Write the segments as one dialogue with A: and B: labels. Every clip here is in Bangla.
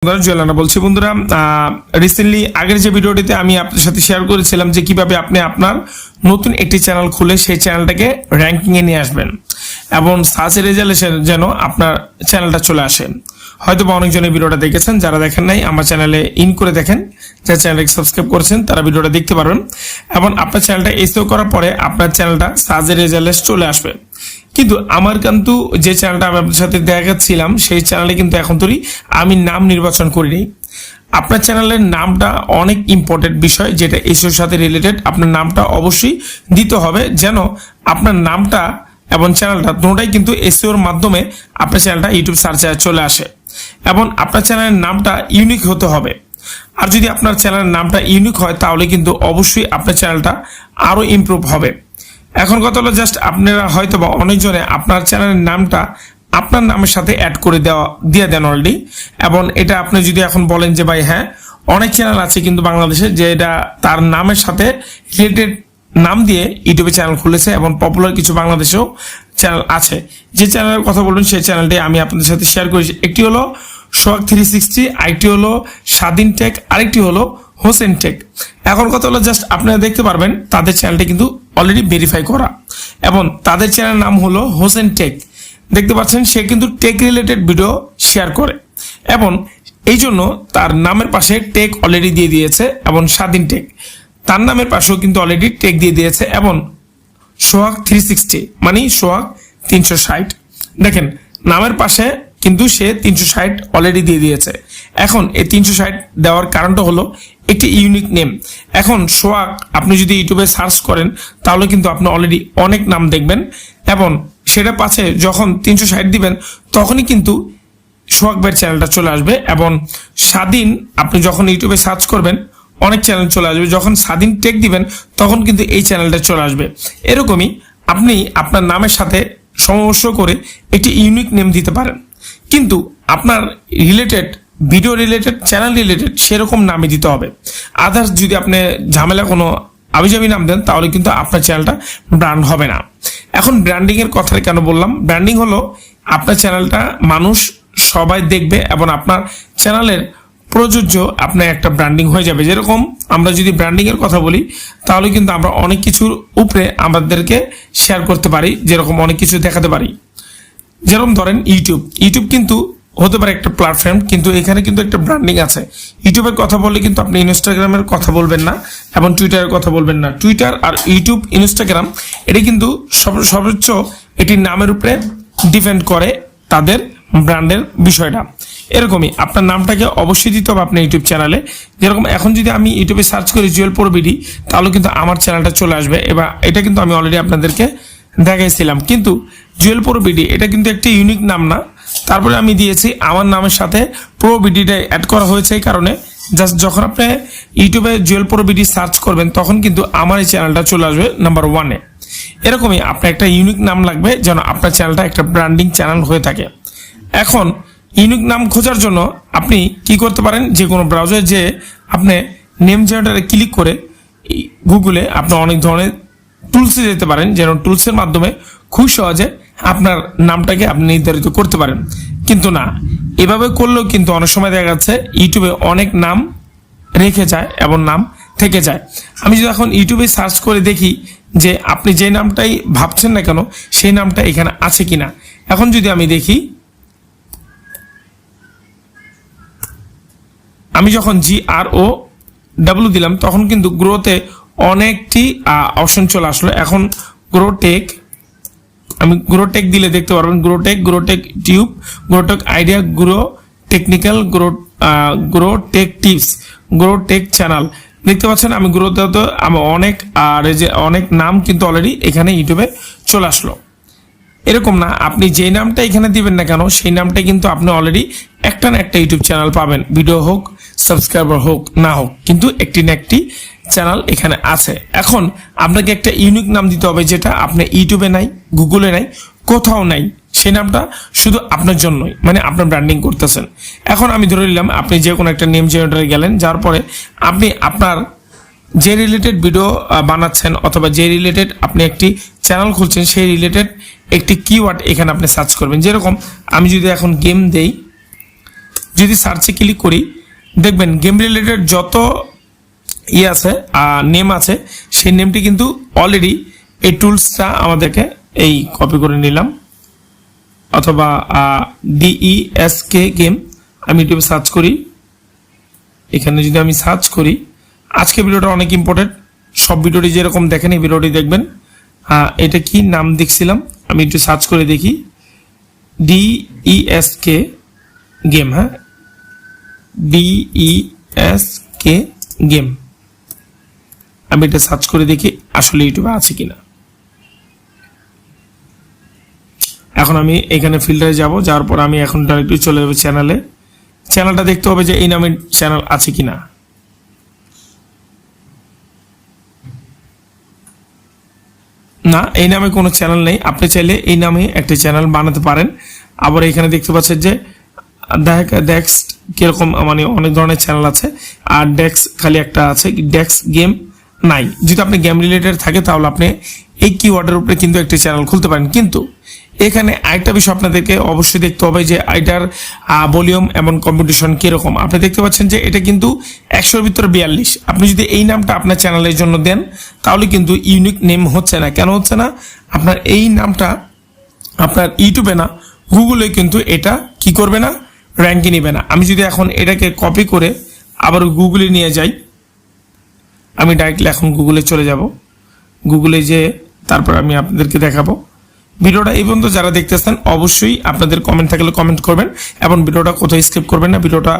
A: জুয়েল বলছি বন্ধুরা, রিসেন্টলি আগের যে ভিডিওটিতে আমি আপনাদের সাথে শেয়ার করেছিলাম যে কিভাবে আপনি আপনার নতুন একটি চ্যানেল খুলে সেই চ্যানেলটাকে র্যাঙ্কিং এ নিয়ে আসবেন এবং সার্চ রেজাল্টে যেন আপনার চ্যানেলটা চলে আসে। হয়তো বা অনেকজনের ভিডিওটা দেখেছেন, যারা দেখেন নাই আমার চ্যানেলে ইন করে দেখেন, যারা চ্যানেলকে সাবস্ক্রাইব করেছেন তারা ভিডিওটা দেখতে পারবেন এবং আপনার চ্যানেলটা এসইও করার পরে আপনার চ্যানেলটা সার্চ রেজাল্টে চলে আসবে। কিন্তু আমার কিন্তু যে চ্যানেলটা আমি আপনার সাথে দেখাচ্ছিলাম সেই চ্যানেলে কিন্তু এখন তৈরি আমি নাম নির্বাচন করিনি। আপনার চ্যানেলের নামটা অনেক ইম্পর্টেন্ট বিষয়, যেটা এসইওর সাথে রিলেটেড। আপনার নামটা অবশ্যই দিতে হবে যেন আপনার নামটা এবং চ্যানেলটা দুটোটাই কিন্তু এসইওর মাধ্যমে আপনার চ্যানেলটা ইউটিউব সার্চে চলে আসে এবং আপনার চ্যানেলের নামটা ইউনিক হতে হবে। আর যদি আপনার চ্যানেলের নামটা ইউনিক হয় তাহলে কিন্তু অবশ্যই আপনার চ্যানেলটা আরো ইমপ্রুভ হবে। এখন কথা হলো জাস্ট আপনারা হয়তো বা অনেকজনে আপনার চ্যানেলের নামটা আপনার নামের সাথে অ্যাড করে দিয়ে দেন অলরেডি, এবং এটা আপনি যদি এখন বলেন যে ভাই হ্যাঁ অনেক চ্যানেল আছে কিন্তু বাংলাদেশে যে এটা তার নামের সাথে রিলেটেড নাম দিয়ে ইউটিউবে চ্যানেল খুলেছে এবং পপুলার কিছু বাংলাদেশেও চ্যানেল আছে। যে চ্যানেলের কথা বলবেন সেই চ্যানেলটি আমি আপনাদের সাথে শেয়ার করেছি। একটি হলো সোহাগ 360, আরেকটি হলো স্বাধীন টেক, আরেকটি হলো হোসেন টেক। এখন কথা হলো জাস্ট আপনারা দেখতে পারবেন তাদের চ্যানেলটি কিন্তু অলরেডি ভেরিফাই করা এবং তাদের চ্যানেলের নাম হলো হোসেন টেক। দেখতে পাচ্ছেন সে কিন্তু টেক রিলেটেড ভিডিও শেয়ার করে এবং এই জন্য তার নামের পাশে টেক অলরেডি দিয়ে দিয়েছে এবং স্বাধীন টেক তার নামের পাশেও কিন্তু অলরেডি টেক দিয়ে দিয়েছে এবং সোহাগ 360 মানে সোহাগ 360 দেখেন নামের পাশে কিন্তু সে 360 অলরেডি দিয়ে দিয়েছে। এখন এই 360 দেওয়ার কারণটা হলো একটি ইউনিক নেম। এখন সোহাগ আপনি যদি ইউটিউবে সার্চ করেন তাহলে কিন্তু আপনি অলরেডি অনেক নাম দেখবেন এবং সেটা পাশে যখন 360 দিবেন তখনই কিন্তু সোহাগ ভাইয়ের চ্যানেলটা চলে আসবে এবং স্বাধীন আপনি যখন ইউটিউবে সার্চ করবেন অনেক চ্যানেল চলে আসবে, যখন স্বাধীন টেক দিবেন তখন কিন্তু এই চ্যানেলটা চলে আসবে। এরকমই আপনি আপনার নামের সাথে সমস্য করে একটি ইউনিক নেম দিতে পারেন, কিন্তু আপনার related video related channel related সেরকম নামে দিতে হবে। আদার্স যদি আপনি ঝামেলা কোনো আবিজাবি নাম দেন তাহলে কিন্তু আপনার চ্যানেলটা ব্র্যান্ড হবে না। এখন ব্র্যান্ডিং এর কথা কেন বললাম, ব্র্যান্ডিং হলো আপনার চ্যানেলটা মানুষ সবাই দেখবে এবং আপনার চ্যানেলের প্রযোজ্য আপনার একটা ব্র্যান্ডিং হয়ে যাবে। যেরকম আমরা যদি ব্র্যান্ডিং এর কথা বলি তাহলে কিন্তু আমরা অনেক কিছুর উপরে আমাদেরকে শেয়ার করতে পারি, যেরকম অনেক কিছু দেখাতে পারি। যেরকম ধরেন ইউটিউব কিন্তু হতে পারে একটা প্ল্যাটফর্ম, কিন্তু এখানে কিন্তু একটা ব্র্যান্ডিং আছে। ইউটিউবের কথা বললে কিন্তু আপনি ইনস্টাগ্রামের কথা বলবেন না এবং টুইটারের কথা বলবেন না। টুইটার আর ইউটিউব ইনস্টাগ্রাম এটি কিন্তু সর্বোচ্চ এটির নামের উপরে ডিপেন্ড করে তাদের ব্র্যান্ডের বিষয়টা। এরকমই আপনার নামটাকে অবশ্যই দিতে হবে আপনার ইউটিউব চ্যানেলে। যেরকম এখন যদি আমি ইউটিউবে সার্চ করি জুয়েল প্রো বিডি তাহলে কিন্তু আমার চ্যানেলটা চলে আসবে। এবার এটা কিন্তু আমি অলরেডি আপনাদেরকে দেখাইছিলাম, কিন্তু জুয়েল প্রো বিডি এটা কিন্তু একটি ইউনিক নাম না। তারপরে আমি দিয়েছি আমার নামের সাথে প্রো বিডিটা অ্যাড করা হয়েছে এই কারণে জাস্ট যখন আপনি ইউটিউবে জুয়েল প্রো বিডি সার্চ করবেন তখন কিন্তু আমার এই চ্যানেলটা চলে আসবে নাম্বার 1-এ। এরকমই আপনার একটা ইউনিক নাম লাগবে যেন আপনার চ্যানেলটা একটা ব্র্যান্ডিং চ্যানেল হয়ে থাকে। এখন ইউনিক নাম খোঁজার জন্য আপনি কি করতে পারেন, যে কোনো ব্রাউজারে যে আপনি নেম জেনারেটরে ক্লিক করে গুগলে আপনি অনেক ধরনের টুলসে যেতে পারেন, যেন টুলসের মাধ্যমে খুব সহজে আপনার নামটাকে আপনি নির্ধারিত করতে পারেন। কিন্তু না, এভাবে করলেও কিন্তু অনেক সময় দেখা যাচ্ছে ইউটিউবে অনেক নাম রেখে যায় এবং নাম থেকে যায়। আমি যদি এখন ইউটিউবে সার্চ করে দেখি যে আপনি যে নামটাই ভাবছেন না কেন সেই নামটা এখানে আছে কিনা। এখন যদি আমি দেখি, আমি যখন GROW দিলাম তখন কিন্তু গ্রোতে অনেকটি অপশন চলে আসলো। এখন গ্রোটেক, আমি গ্রোটেক দিলে দেখতে পারবেন Growtech tube, Growtech idea, grow technical, Growtech tips, Growtech channel. দেখতে পাচ্ছেন আমি গ্রোতে তো আমার অনেক নাম কিন্তু অলরেডি এখানে ইউটিউবে চলে আসলো। এরকম না, আপনি যে নামটা এখানে দিবেন না কেন সেই নামটা কিন্তু আপনি অলরেডি একটা না একটা ইউটিউব চ্যানেল পাবেন, ভিডিও হোক সাবস্ক্রাইবার হোক না হোক, কিন্তু একটি না একটি চ্যানেল এখানে আছে। এখন আপনাকে একটা ইউনিক নাম দিতে হবে যেটা আপনি ইউটিউবে নাই, গুগলে নাই, কোথাও নাই। সেই নামটা শুধু আপনার জন্যই, মানে আপনার ব্র্যান্ডিং করতেছেন। এখন আমি ধরে নিলাম আপনি যে কোনো একটা নেম জেনারেটরে গেলেন, যার পরে আপনি আপনার যে রিলেটেড ভিডিও বানাচ্ছেন অথবা যে রিলেটেড আপনি একটি চ্যানেল খুলছেন সেই রিলেটেড একটি কিওয়ার্ড এখানে আপনি সার্চ করবেন। যেরকম আমি যদি এখন গেম দেই যদি সার্চে ক্লিক করি দেখবেন গেম রিলেটেড যত আছে নেম আছে সেই নেমটি কিন্তু অলরেডি এই টুলসটা আমাদেরকে এই কপি করে নিলাম, অথবা DESK গেম আমি ইউটিউবে সার্চ করি। এখানে যদি আমি সার্চ করি, আজকে ভিডিওটা অনেক ইম্পর্টেন্ট, সব ভিডিওটি যেরকম দেখেন এই ভিডিওটি দেখবেন। এটা কি নাম দেখছিলাম, আমি একটু সার্চ করে দেখি। DESK গেম, হ্যাঁ DESK গেম, আমি এটা সার্চ করে দেখি আসলে ইউটিউবে আছে কিনা। এখন আমি এখানে ফিল্টারে যাব, যাওয়ার পর আমি এখন ডাইরেক্টলি চলে যাবো চ্যানেলে। চ্যানেলটা দেখতে হবে যে এই নামের চ্যানেল আছে কিনা। না, এই নামে কোনো চ্যানেল নেই। আপনি চাইলে এই নামে একটা চ্যানেল বানাতে পারেন। আবার এখানে দেখতে পাচ্ছেন যে ডেক্স কিরকম, মানে অনেক ধরনের চ্যানেল আছে, আর ডেক্স খালি একটা আছে, ডেক্স গেম নাই। যদি আপনি গেম রিলেটেড থাকে তাহলে আপনি এই কিওয়ার্ডের উপরে কিন্তু একটা চ্যানেল খুলতে পারেন। কিন্তু এখানে আরেকটা বিষয় আপনাদেরকে অবশ্যই দেখতে হবে যে এটার ভলিউম এবং কম্পিটিশন কিরকম। আপনি দেখতে পাচ্ছেন যে এটা কিন্তু 100-র ভিতরে 42। আপনি যদি এই নামটা আপনার চ্যানেলের জন্য দেন তাহলে কিন্তু ইউনিক নেম হচ্ছে না। কেন হচ্ছে না? আপনার এই নামটা আপনার ইউটিউবে না, গুগলে কিন্তু এটা কি করবে না, র্যাঙ্কে নেবে না। আমি যদি এখন এটাকে কপি করে আবার গুগলে নিয়ে যাই, আমি ডাইরেক্টলি এখন গুগলে চলে যাব। গুগলে যে তারপর আমি আপনাদেরকে দেখাবো। ভিডিওটা এই পর্যন্ত যারা দেখতেছেন অবশ্যই আপনাদের কমেন্ট থাকলে কমেন্ট করবেন, এবং ভিডিওটা কোথাও স্কিপ করবেন না। ভিডিওটা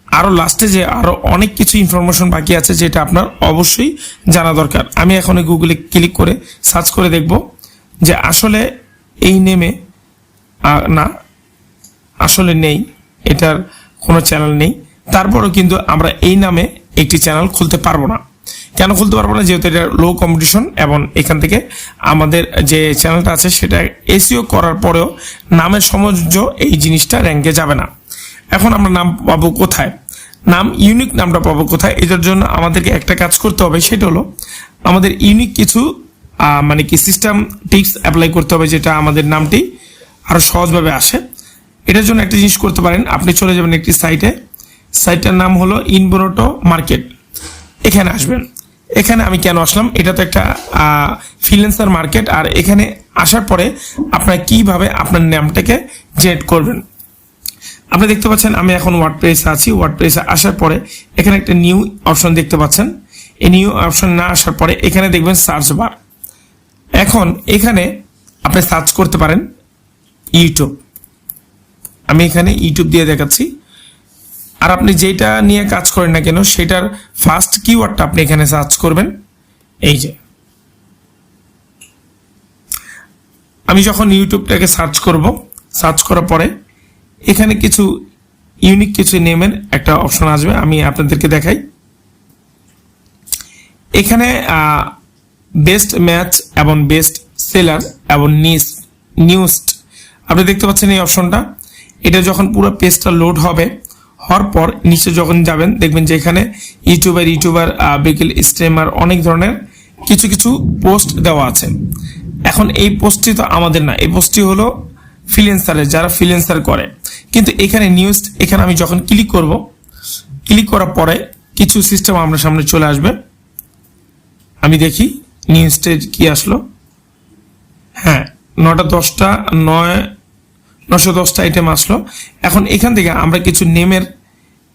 A: আরও লাস্টে যে আরও অনেক কিছু ইনফরমেশন বাকি আছে যেটা আপনার অবশ্যই জানা দরকার। আমি এখন গুগলে ক্লিক করে সার্চ করে দেখব যে আসলে এই নেমে না, আসলে নেই, এটার কোনো চ্যানেল নেই। তারপরও কিন্তু আমরা এই নামে একটি চ্যানেল খুলতে পারবো না। কেন খুলতে পারবো না? যেহেতু এটা লো কম্পিটিশন, এবং এখান থেকে আমাদের যে চ্যানেলটা আছে সেটা এসইও করার পরেও নামের সমুজ্জ এই জিনিসটা র্যাঙ্কে যাবে না। এখন আমরা নাম পাবো কোথায়? নাম ইউনিক নামটা পাবো কোথায়? এটার জন্য আমাদেরকে একটা কাজ করতে হবে, সেটা হলো আমাদের ইউনিক কিছু মানে কি সিস্টেম টিপস অ্যাপ্লাই করতে হবে, যেটা আমাদের নামটি আরো সহজভাবে আসে। এটার জন্য একটা জিনিস করতে পারেন, আপনি চলে যাবেন একটি সাইটটার নাম হলো ইনবোরোটো মার্কেট। এখানে আসবেন। এখানে আমি কেন আসলাম? এটা তো একটা ফ্রিল্যান্সার মার্কেট, আর এখানে আসার পরে আপনারা কিভাবে আপনার নামটাকে জেনারেট করবেন। আপনি দেখতে পাচ্ছেন আমি এখন ওয়ার্ডপ্রেসে আছি। ওয়ার্ডপ্রেসে আসার পরে এখানে একটা নিউ অপশন দেখতে পাচ্ছেন। এই নিউ অপশন না আসার পরে এখানে দেখবেন সার্চ বার। এখন এখানে আপনি সার্চ করতে পারেন ইউটিউব। আমি এখানে ইউটিউব দিয়ে দেখাচ্ছি। আর আপনি যেটা নিয়ে কাজ করেন না কেন সেটার ফার্স্ট কিওয়ার্ডটা আপনি এখানে সার্চ করবেন। এই যে আমি যখন ইউটিউবটাকে সার্চ করব, সার্চ করার পরে এখানে কিছু ইউনিক কিছু নেমের একটা অপশন আসবে, আমি আপনাদেরকে দেখাই। এখানে বেস্ট ম্যাচ এবং বেস্ট সেলার এবং নিউজ আপনি দেখতে পাচ্ছেন এই অপশনটা। এটা যখন পুরো পেজটা লোড হবে, হওয়ার পর নিচে যখন যাবেন দেখবেন যে এখানে ইউটিউবার বিকেল স্ট্রিমার অনেক ধরনের কিছু কিছু পোস্ট দেওয়া আছে। এখন এই পোস্টটি তো আমাদের না, এই পোস্টটি হলো ফ্রিল্যান্সারের, যারা ফ্রিল্যান্সার করে। কিন্তু এখানে নিউজ, এখানে আমি যখন ক্লিক করব, ক্লিক করার পরে কিছু সিস্টেম আমার সামনে চলে আসবে। আমি দেখি নিউজটা কি আসলো। হ্যাঁ, 910টা আইটেম আসলো। এখন এখান থেকে আমরা কিছু নেমের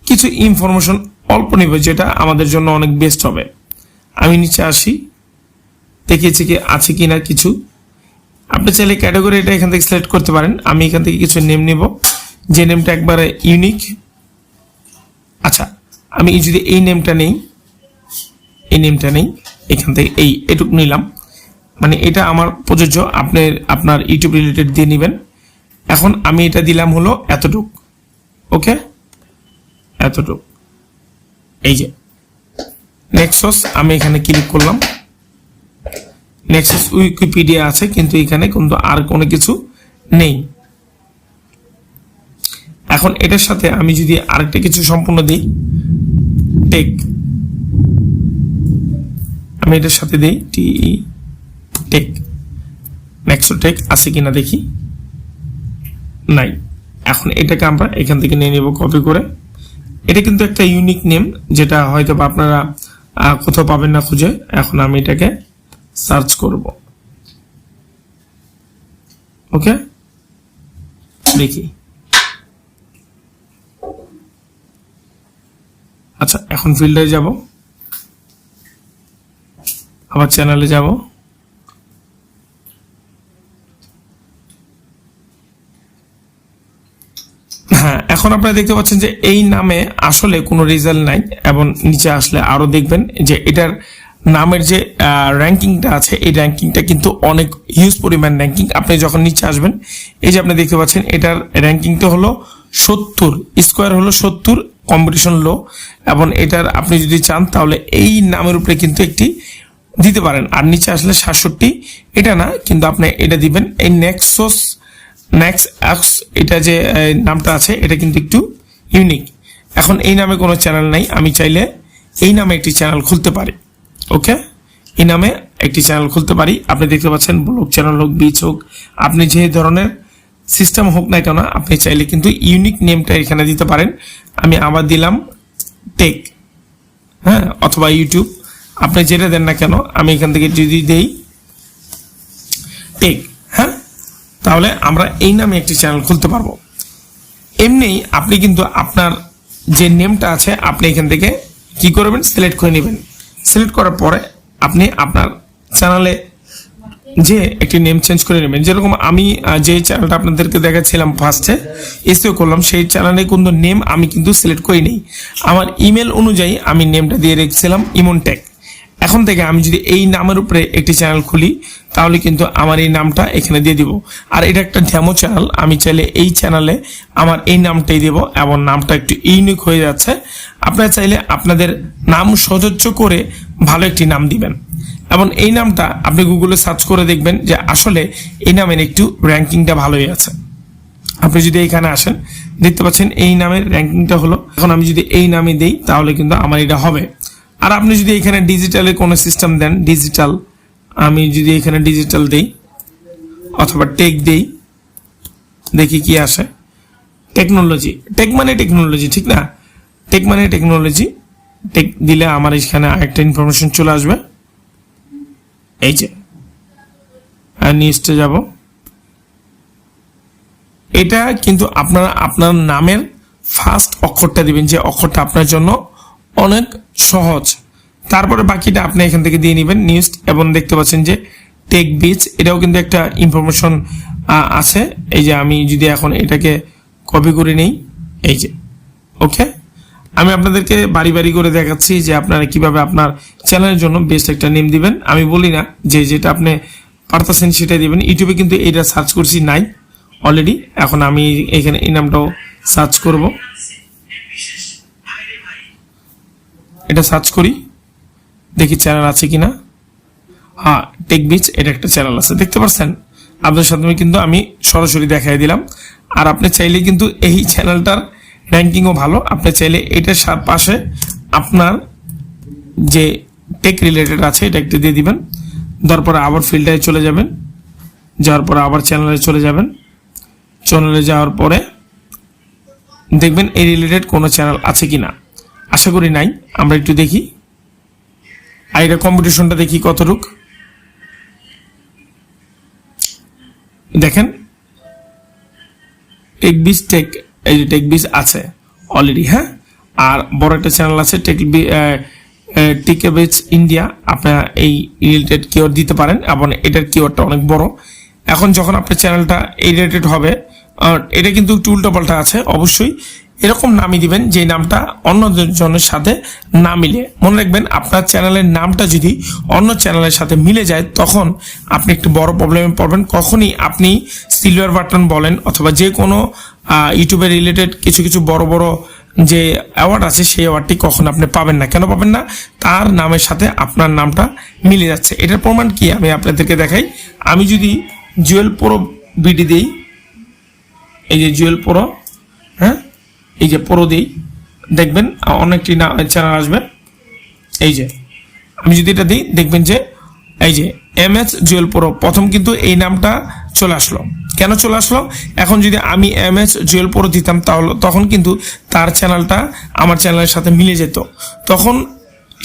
A: কিছু ইনফরমেশন অল্প নেব, যেটা আমাদের জন্য অনেক বেস্ট হবে। আমি নিচে আসি, দেখিয়েছি কি আছে কিনা কিছু। আপনি চাইলে ক্যাটাগরি এটা এখান থেকে সিলেক্ট করতে পারেন। আমি এখান থেকে কিছু নেম নেব, যে নেমটা একবারে ইউনিক। আচ্ছা, আমি যদি এই নেমটা নেই, এখান থেকে এটুকু নিলাম, মানে এটা আমার প্রযোজ্য, আপনার ইউটিউব রিলেটেড দিয়ে নেবেন। এখন আমি এটা দিলাম হলো এতটুক, ওকে, এতটুক। এই যে নেক্সস, আমি এখানে ক্লিক করলাম। নেক্সস উইকিপিডিয়া আছে, কিন্তু এখানে কিন্তু আর কোনো কিছু নেই। এখন এটার সাথে আমি যদি আরেকটা কিছু সম্পূর্ণ দিই, টেক, আমি এটার সাথে দিই টেক, নেক্সট টেক আছে কিনা দেখি, নাই। এখন এটাকে আমরা এখান থেকে নিয়ে নিব কপি করে। এটা কিন্তু একটা ইউনিক নেম, যেটা হয়তো আপনারা কোথাও পাবেন না খুঁজে। এখন আমি এটাকে সার্চ করব। ওকে, দেখি। আচ্ছা, এখন ফিল্টারে যাব, আবার চ্যানেলে যাব। হ্যাঁ, এখন আপনারা দেখতে পাচ্ছেন যে এই নামে আসলে কোনো রেজাল্ট নাই, এবং নিচে আসলে আরো দেখবেন যে এটার নামের যে র্যাঙ্কিংটা আছে, এই র্যাঙ্কিংটা কিন্তু অনেক হিউজ পরিমাণ র্যাঙ্কিং। আপনি যখন নিচে আসবেন, এই যে আপনি দেখতে পাচ্ছেন এটার র্যাঙ্কিংটা হলো 70, স্কোয়ার হলো 70, কম্পিটিশন লো। এবং এটার আপনি যদি চান তাহলে এই নামের উপরে কিন্তু একটি দিতে পারেন। আর নিচে আসলে 67, এটা না, কিন্তু আপনি এটা দিবেন এই নেক্সট এক্স, এটা যে নামটা আছে এটা কিন্তু একটু ইউনিক। এখন এই নামে কোনো চ্যানেল নাই, আমি চাইলে এই নামে একটি চ্যানেল খুলতে পারি। ওকে, এই নামে একটি চ্যানেল খুলতে পারি। আপনি দেখতে পাচ্ছেন ব্লগ চ্যানেল হোক, বিচ হোক, আপনি যে ধরনের সিস্টেম হোক না কেন, আপনি চাইলে কিন্তু ইউনিক নেমটা এখানে দিতে পারেন। আমি আবার দিলাম টেক, হ্যাঁ, অথবা ইউটিউব, আপনি যেটা দেন না কেন। আমি এখান থেকে যদি দেই টেক, হ্যাঁ, তাহলে আমরা এই নামে একটি চ্যানেল খুলতে পারবো। এমনি আপনি কিন্তু আপনার যে নেমটা আছে, আপনি এখান থেকে কি করবেন, সিলেক্ট করে নেবেন। সিলেক্ট করার পরে আপনি আপনার চ্যানেলে যে একটি নেম চেঞ্জ করে নেবেন। যেরকম আমি যে চ্যানেলটা আপনাদেরকে দেখাচ্ছিলাম ফার্স্টে, এসিও করলাম, সেই চ্যানেলে কিন্তু নেম আমি কিন্তু সিলেক্ট করি নেই। আমার ইমেল অনুযায়ী আমি নেমটা দিয়ে রেখেছিলাম ইমনটেক। এখন থেকে আমি যদি এই নামের উপরে একটি চ্যানেল খুলি, তাহলে কিন্তু আমার এই নামটা এখানে দিয়ে দিব। আর এটা একটা ডেমো চ্যানেল, আমি চাইলে এই চ্যানেলে আমার এই নামটাই দেব, এবং নামটা একটু ইউনিক হয়ে যাচ্ছে। আপনারা চাইলে আপনাদের নাম সহ্য করে ভালো একটি নাম দিবেন, এবং এই নামটা আপনি গুগলে সার্চ করে দেখবেন যে আসলে এই নামের একটু র্যাঙ্কিংটা ভালোই আছে। আপনি যদি এখানে আসেন, দেখতে পাচ্ছেন এই নামের র্যাঙ্কিংটা হলো। এখন আমি যদি এই নামে দেই, তাহলে কিন্তু আমার এটা হবে। আর আপনি যদি এখানে ডিজিটালে কোনো সিস্টেম দেন, ডিজিটাল, আমি যদি এখানে ডিজিটাল দেই অথবা টেক দেই, দেখি কি আসে। টেকনোলজি, টেক মানে টেকনোলজি, ঠিক না? টেক মানে টেকনোলজি। টেক দিলে আমার এখানে আরেকটা ইনফরমেশন চলে আসবে। এই যে নিউজটা যাব, এটা কিন্তু আপনারা আপনার নামের ফার্স্ট অক্ষরটা দিবেন, যে অক্ষরটা আপনার জন্য অনেক সহজ। তারপরে বাকিটা আপনি এখান থেকে দিয়ে নেবেন নিউজ। এবং দেখতে পাচ্ছেন যে টেক বিচ, এটাও কিন্তু একটা ইনফরমেশন আছে। এই যে আমি যদি এখন এটাকে কপি করে নেই, এই যে ওকে, আমি আপনাদেরকে বাড়ি বাড়ি করে দেখাচ্ছি যে আপনারা কিভাবে আপনার চ্যানেলের জন্য বেস্ট একটা নেম দিবেন। আমি বলি না যে যেটা আপনি পারতেছেন সেটাই দিবেন। ইউটিউবে কিন্তু এটা সার্চ করছি, নাই অলরেডি। এখন আমি এখানে এই নামটাও সার্চ করব, এটা সার্চ করি, দেখি চ্যানেল আছে কিনা। হ্যাঁ, টেক বিচ, এটা একটা চ্যানেল আছে, দেখতে পাচ্ছেন। আপনার সাথে কিন্তু আমি সরাসরি দেখাই দিলাম। আর আপনি চাইলে কিন্তু এই চ্যানেলটার র্যাঙ্কিংও ভালো, আপনি চাইলে এটার পাশে আপনার যে টেক রিলেটেড আছে এটা একটু দিয়ে দিবেন। তারপরে আবার ফিল্টারে চলে যাবেন, যাওয়ার পরে আবার চ্যানেলে চলে যাবেন। চ্যানেলে যাওয়ার পরে দেখবেন এই রিলেটেড কোনো চ্যানেল আছে কিনা। আশা করি নাই, আমরা একটু দেখি। আর এটা কম্পিটিশনটা দেখি কতটুক। দেখেন টেক বিচ, এই যে টেক বিচ আছে অলরেডি, হ্যাঁ। আর বড় একটা চ্যানেল আছে টেক বিচ ইন্ডিয়া, আপনারা এই রিলেটেড কিওয়ার্ড দিতে পারেন, এবং এটার কিওয়ার্ডটা অনেক বড়। এখন যখন আপনার চ্যানেলটা এই রিলেটেড হবে, এটা কিন্তু একটু উল্টোপাল্টা আছে, অবশ্যই এরকম নামই দিবেন যে নামটা অন্য জনের সাথে না মিলে। মনে রাখবেন, আপনার চ্যানেলের নামটা যদি অন্য চ্যানেলের সাথে মিলে যায়, তখন আপনি একটু বড় প্রবলেমে পড়বেন। কখনই আপনি সিলভার বাটন বলেন অথবা যে কোনো ইউটিউবের রিলেটেড কিছু কিছু বড় বড় যে অ্যাওয়ার্ড আছে, সেই অ্যাওয়ার্ডটি কখন আপনি পাবেন না। কেন পাবেন না? তার নামের সাথে আপনার নামটা মিলে যাচ্ছে। এটার প্রমাণ কি আমি আপনাদেরকে দেখাই। আমি যদি জুয়েল প্রো বিডি দিই, এই যে জুয়েল প্রো, হ্যাঁ, এই যে প্রো দিই, দেখবেন অনেকটি চ্যানেল আসবে। এই যে আমি যদি এটা দিই, দেখবেন যে এই যে MS জুয়েল প্রো, প্রথম কিন্তু এই নামটা চলে আসলো। কেন চলে আসলো? এখন যদি আমি MS জুয়েল প্রো দিতাম তাহলে তখন কিন্তু তার চ্যানেলটা আমার চ্যানেলের সাথে মিলে যেত। তখন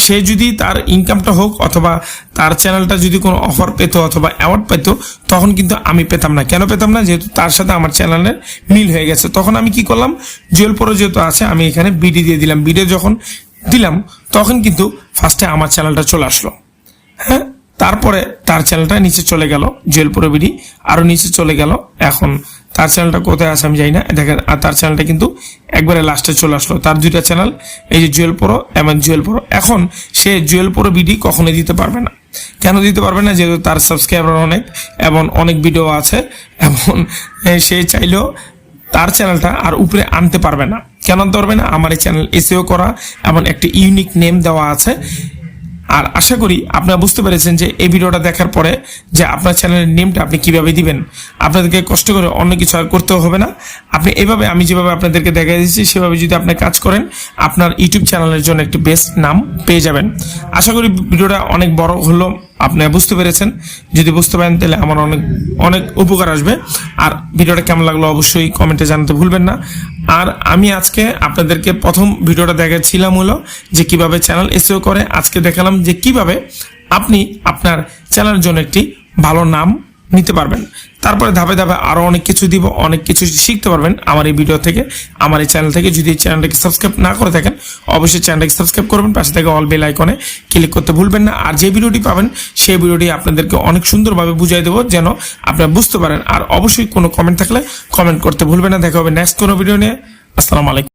A: সে যদি তার ইনকামটা হোক অথবা তার চ্যানেলটা যদি কোনো অফার পেত অথবা অ্যাওয়ার্ড পেত, তখন কিন্তু আমি পেতাম না। কেন পেতাম না? যেহেতু তার সাথে আমার চ্যানেলের মিল হয়ে গেছে। তখন আমি কি করলাম, জুয়েল প্রো যেহেতু আছে আমি এখানে বিডি দিয়ে দিলাম। বিডি যখন দিলাম তখন কিন্তু ফার্স্টে আমার চ্যানেলটা চলে আসলো। হ্যাঁ, তারপরে তার চ্যানেলটা নিচে চলে গেল, জুয়েল প্রো বিডি আরো নিচে চলে গেল। এখন তার চ্যানেলটা কোথায় আছে আমি জানি না, দেখেন। আর তার চ্যানেলটা কিন্তু একবারে লাস্টে চলে আসলো। তার দুইটা চ্যানেল, এই যে জুয়েল প্রো এবং জুয়েল প্রো। এখন সে জুয়েল প্রো বিডি কখনোই দিতে পারবে না। কেন দিতে পারবে না? যেহেতু তার সাবস্ক্রাইবার অনেক এবং অনেক ভিডিও আছে, এবং সে চাইলেও তার চ্যানেলটা আর উপরে আনতে পারবে না। কেন আনতে পারবে না? আমার এই চ্যানেল এসইও করা এবং একটা ইউনিক নেম দেওয়া আছে। আর আশা করি আপনারা বুঝতে পেরেছেন যে এই ভিডিওটা দেখার পরে যে আপনার চ্যানেলের নেমটা আপনি কিভাবে দিবেন। আপনাদেরকে কষ্ট করে অন্য কিছু আর করতেও হবে না। আপনি এভাবে, আমি যেভাবে আপনাদেরকে দেখা দিচ্ছি সেভাবে যদি আপনি কাজ করেন, আপনার ইউটিউব চ্যানেলের জন্য একটি বেস্ট নাম পেয়ে যাবেন। আশা করি ভিডিওটা অনেক বড় হলো, আপনারা বুঝতে পেরেছেন। যদি বুঝতে পারেন তাহলে আমার অনেক অনেক উপকার আসবে। আর ভিডিওটা কেমন লাগলো অবশ্যই কমেন্টে জানাতে ভুলবেন না। আর আমি আজকে আপনাদেরকে প্রথম ভিডিওটা দেখাচ্ছিলাম হলো যে কিভাবে চ্যানেল এসইও করে। আজকে দেখালাম যে কিভাবে আপনি আপনার চ্যানেলের জন্য একটি ভালো নাম নিতে পারবেন। তারপরে ধাপে ধাপে আরো অনেক কিছু দিব, অনেক কিছু শিখতে পারবেন আমার এই ভিডিও থেকে, আমার এই চ্যানেল থেকে। যদি এই চ্যানেলটাকে সাবস্ক্রাইব না করে থাকেন অবশ্যই চ্যানেলটাকে সাবস্ক্রাইব করবেন, পাশে থেকে অল বেল আইকনে ক্লিক করতে ভুলবেন না। আর যে ভিডিওটি পাবেন সেই ভিডিওটি আপনাদেরকে অনেক সুন্দরভাবে বুঝিয়ে দেবো যেন আপনারা বুঝতে পারেন। আর অবশ্যই কোনো কমেন্ট থাকলে কমেন্ট করতে ভুলবেন না। দেখা হবে নেক্সট কোনো ভিডিও নিয়ে। আসসালামু আলাইকুম।